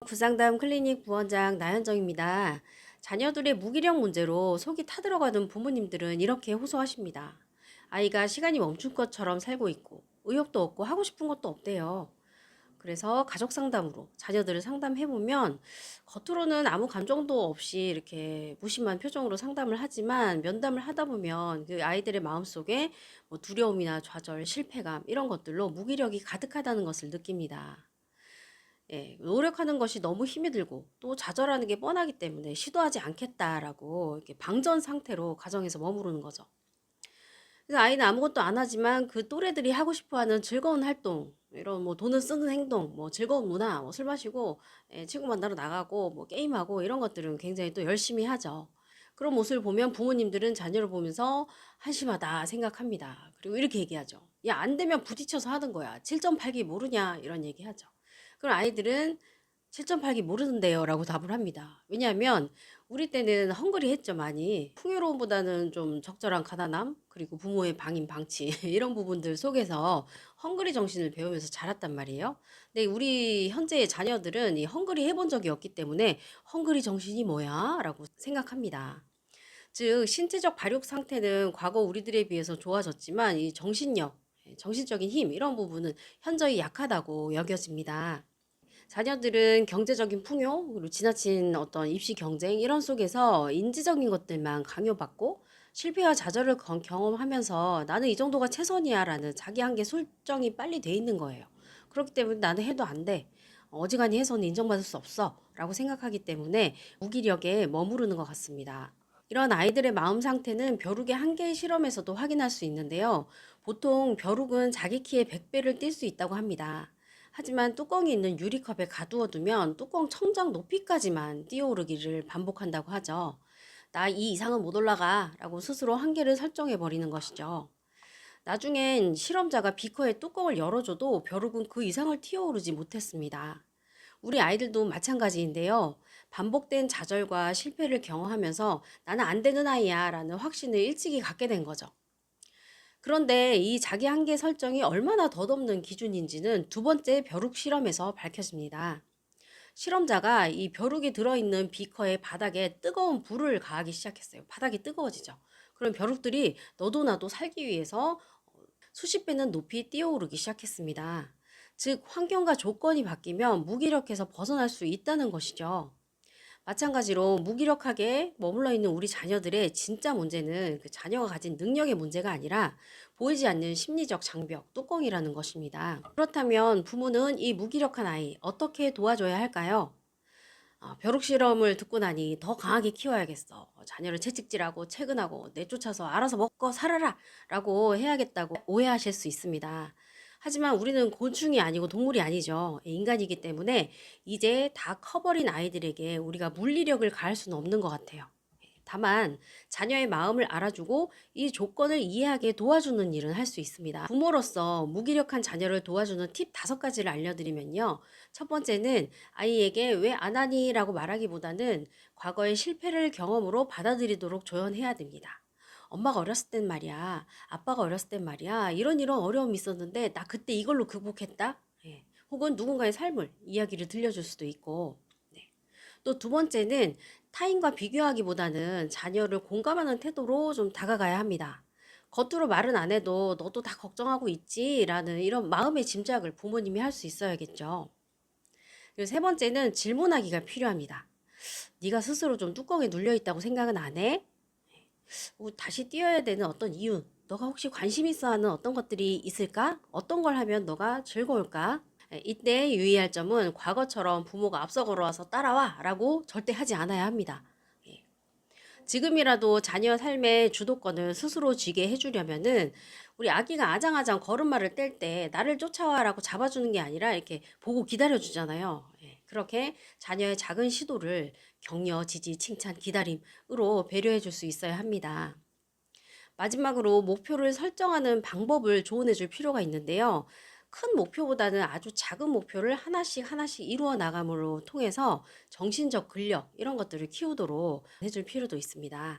부상담 클리닉 부원장 나현정입니다. 자녀들의 무기력 문제로 속이 타들어가는 부모님들은 이렇게 호소하십니다. 아이가 시간이 멈춘 것처럼 살고 있고 의욕도 없고 하고 싶은 것도 없대요. 그래서 가족 상담으로 자녀들을 상담해보면 겉으로는 아무 감정도 없이 이렇게 무심한 표정으로 상담을 하지만 면담을 하다 보면 그 아이들의 마음속에 뭐 두려움이나 좌절, 실패감 이런 것들로 무기력이 가득하다는 것을 느낍니다. 예. 노력하는 것이 너무 힘이 들고 또 좌절하는 게 뻔하기 때문에 시도하지 않겠다라고 이렇게 방전 상태로 가정에서 머무르는 거죠. 그래서 아이는 아무것도 안 하지만 그 또래들이 하고 싶어 하는 즐거운 활동, 이런 뭐 돈을 쓰는 행동, 뭐 즐거운 문화, 뭐 술 마시고 친구 만나러 나가고 뭐 게임하고 이런 것들은 굉장히 또 열심히 하죠. 그런 모습을 보면 부모님들은 자녀를 보면서 한심하다 생각합니다. 그리고 이렇게 얘기하죠. 야, 안 되면 부딪혀서 하는 거야. 7.8기 모르냐? 이런 얘기하죠. 그럼 아이들은 7.8기 모르는데요 라고 답을 합니다. 왜냐하면 우리 때는 헝그리 했죠 많이. 풍요로움보다는 좀 적절한 가난함 그리고 부모의 방임 방치 이런 부분들 속에서 헝그리 정신을 배우면서 자랐단 말이에요. 근데 우리 현재의 자녀들은 이 헝그리 해본 적이 없기 때문에 헝그리 정신이 뭐야? 라고 생각합니다. 즉 신체적 발육 상태는 과거 우리들에 비해서 좋아졌지만 이 정신력, 정신적인 힘 이런 부분은 현저히 약하다고 여겨집니다. 자녀들은 경제적인 풍요, 그리고 지나친 어떤 입시 경쟁 이런 속에서 인지적인 것들만 강요받고 실패와 좌절을 경험하면서 나는 이 정도가 최선이야라는 자기 한계 설정이 빨리 돼 있는 거예요. 그렇기 때문에 나는 해도 안 돼. 어지간히 해서는 인정받을 수 없어. 라고 생각하기 때문에 무기력에 머무르는 것 같습니다. 이런 아이들의 마음 상태는 벼룩의 한계 실험에서도 확인할 수 있는데요. 보통 벼룩은 자기 키의 100배를 뛸 수 있다고 합니다. 하지만 뚜껑이 있는 유리컵에 가두어두면 뚜껑 천장 높이까지만 뛰어오르기를 반복한다고 하죠. 나 이 이상은 못 올라가 라고 스스로 한계를 설정해 버리는 것이죠. 나중엔 실험자가 비커의 뚜껑을 열어줘도 벼룩은 그 이상을 튀어오르지 못했습니다. 우리 아이들도 마찬가지인데요. 반복된 좌절과 실패를 경험하면서 나는 안 되는 아이야 라는 확신을 일찍이 갖게 된 거죠. 그런데 이 자기 한계 설정이 얼마나 덧없는 기준인지는 두 번째 벼룩 실험에서 밝혀집니다. 실험자가 이 벼룩이 들어있는 비커의 바닥에 뜨거운 불을 가하기 시작했어요. 바닥이 뜨거워지죠. 그럼 벼룩들이 너도 나도 살기 위해서 수십 배는 높이 뛰어오르기 시작했습니다. 즉, 환경과 조건이 바뀌면 무기력해서 벗어날 수 있다는 것이죠. 마찬가지로 무기력하게 머물러 있는 우리 자녀들의 진짜 문제는 그 자녀가 가진 능력의 문제가 아니라 보이지 않는 심리적 장벽, 뚜껑이라는 것입니다. 그렇다면 부모는 이 무기력한 아이 어떻게 도와줘야 할까요? 벼룩 실험을 듣고 나니 더 강하게 키워야겠어. 자녀를 채찍질하고 채근하고 내쫓아서 알아서 먹고 살아라! 라고 해야겠다고 오해하실 수 있습니다. 하지만 우리는 곤충이 아니고 동물이 아니죠. 인간이기 때문에 이제 다 커버린 아이들에게 우리가 물리력을 가할 수는 없는 것 같아요. 다만 자녀의 마음을 알아주고 이 조건을 이해하게 도와주는 일은 할 수 있습니다. 부모로서 무기력한 자녀를 도와주는 팁 5가지를 알려드리면요. 첫 번째는 아이에게 왜 안 하니? 라고 말하기보다는 과거의 실패를 경험으로 받아들이도록 조언해야 됩니다. 엄마가 어렸을 땐 말이야, 아빠가 어렸을 땐 말이야, 이런 어려움이 있었는데 나 그때 이걸로 극복했다? 예. 혹은 누군가의 삶을, 이야기를 들려줄 수도 있고. 네. 또 두 번째는 타인과 비교하기보다는 자녀를 공감하는 태도로 좀 다가가야 합니다. 겉으로 말은 안 해도 너도 다 걱정하고 있지? 라는 이런 마음의 짐작을 부모님이 할 수 있어야겠죠. 그리고 세 번째는 질문하기가 필요합니다. 네가 스스로 좀 뚜껑에 눌려 있다고 생각은 안 해? 다시 뛰어야 되는 어떤 이유, 너가 혹시 관심 있어 하는 어떤 것들이 있을까? 어떤 걸 하면 너가 즐거울까? 이때 유의할 점은 과거처럼 부모가 앞서 걸어와서 따라와 라고 절대 하지 않아야 합니다. 예. 지금이라도 자녀 삶의 주도권을 스스로 쥐게 해주려면은 우리 아기가 아장아장 걸음마를 뗄 때 나를 쫓아와라고 잡아주는 게 아니라 이렇게 보고 기다려주잖아요. 예. 그렇게 자녀의 작은 시도를 격려, 지지, 칭찬, 기다림으로 배려해 줄 수 있어야 합니다. 마지막으로 목표를 설정하는 방법을 조언해 줄 필요가 있는데요. 큰 목표보다는 아주 작은 목표를 하나씩 하나씩 이루어 나감으로 통해서 정신적 근력 이런 것들을 키우도록 해줄 필요도 있습니다.